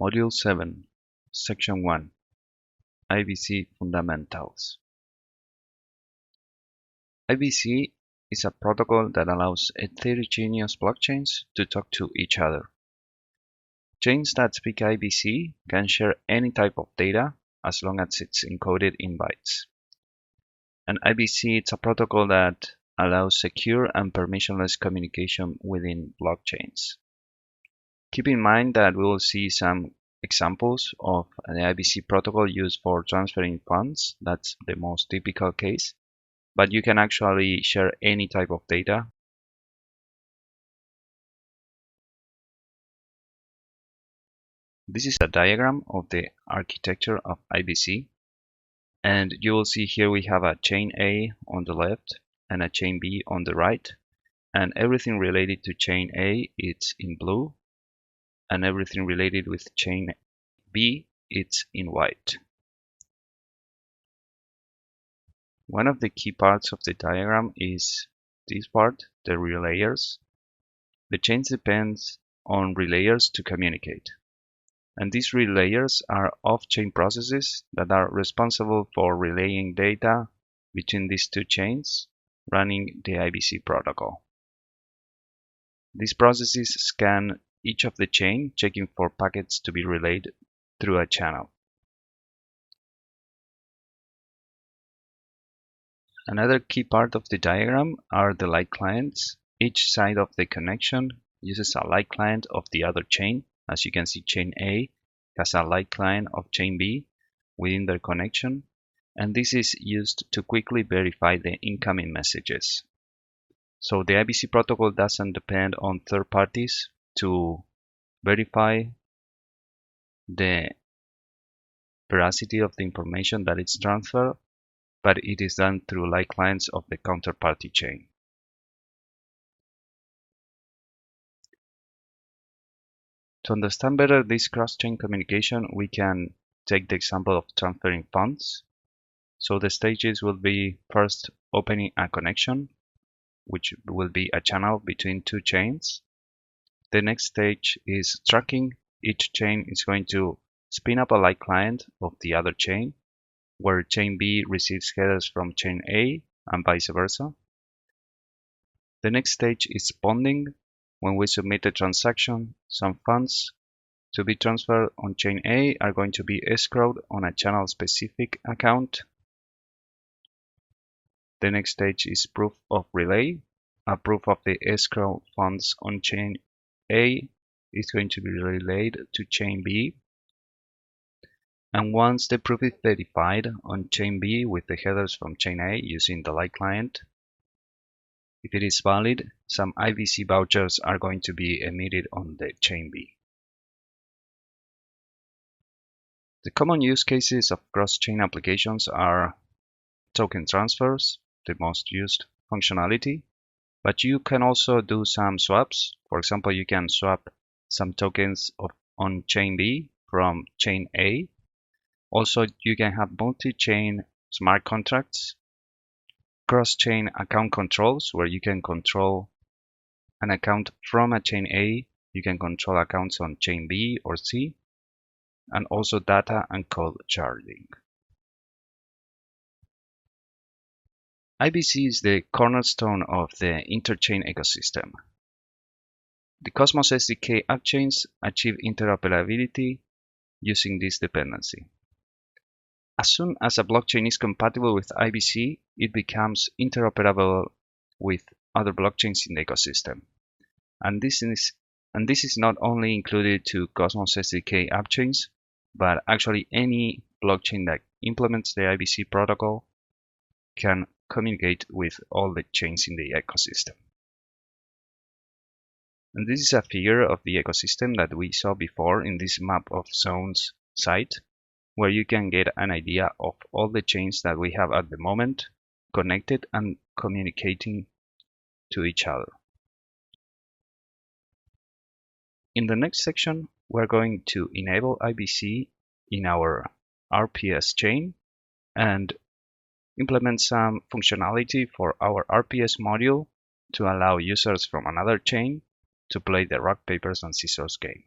Module 7, Section 1, IBC Fundamentals. IBC is a protocol that allows heterogeneous blockchains to talk to each other. Chains that speak IBC can share any type of data as long as it's encoded in bytes. And IBC is a protocol that allows secure and permissionless communication within blockchains. Keep in mind that we will see some examples of the IBC protocol used for transferring funds. That's the most typical case. But you can actually share any type of data. This is a diagram of the architecture of IBC. And you will see here we have a chain A on the left and a chain B on the right. And everything related to chain A, it's in blue. And everything related with chain B, it's in white. One of the key parts of the diagram is this part, the relayers. The chains depends on relayers to communicate. And these relayers are off-chain processes that are responsible for relaying data between these two chains running the IBC protocol. These processes scan each of the chain, checking for packets to be relayed through a channel. Another key part of the diagram are the light clients. Each side of the connection uses a light client of the other chain. As you can see, chain A has a light client of chain B within their connection, and this is used to quickly verify the incoming messages. So the IBC protocol doesn't depend on third parties to verify the veracity of the information that is transferred, but it is done through light clients of the counterparty chain. To understand better this cross-chain communication, we can take the example of transferring funds. So the stages will be first opening a connection, which will be a channel between two chains. The next stage is tracking. Each chain is going to spin up a light client of the other chain, where chain B receives headers from chain A and vice versa. The next stage is bonding. When we submit a transaction, some funds to be transferred on chain A are going to be escrowed on a channel-specific account. The next stage is proof of relay. A proof of the escrow funds on chain A is going to be relayed to chain B. And once the proof is verified on chain B with the headers from chain A using the light client, if it is valid, some IBC vouchers are going to be emitted on the chain B. The common use cases of cross-chain applications are token transfers, the most used functionality, but you can also do some swaps. For example, you can swap some tokens on chain B from chain A. Also, you can have multi-chain smart contracts, cross-chain account controls, where you can control an account from a chain A. You can control accounts on chain B or C, and also data and code sharding. IBC is the cornerstone of the interchain ecosystem. The Cosmos SDK app chains achieve interoperability using this dependency. As soon as a blockchain is compatible with IBC, it becomes interoperable with other blockchains in the ecosystem. And this is not only included to Cosmos SDK app chains, but actually any blockchain that implements the IBC protocol can communicate with all the chains in the ecosystem. And this is a figure of the ecosystem that we saw before in this map of zones site, where you can get an idea of all the chains that we have at the moment connected and communicating to each other. In the next section, we're going to enable IBC in our RPS chain and implement some functionality for our RPS module to allow users from another chain to play the rock, papers, and scissors game.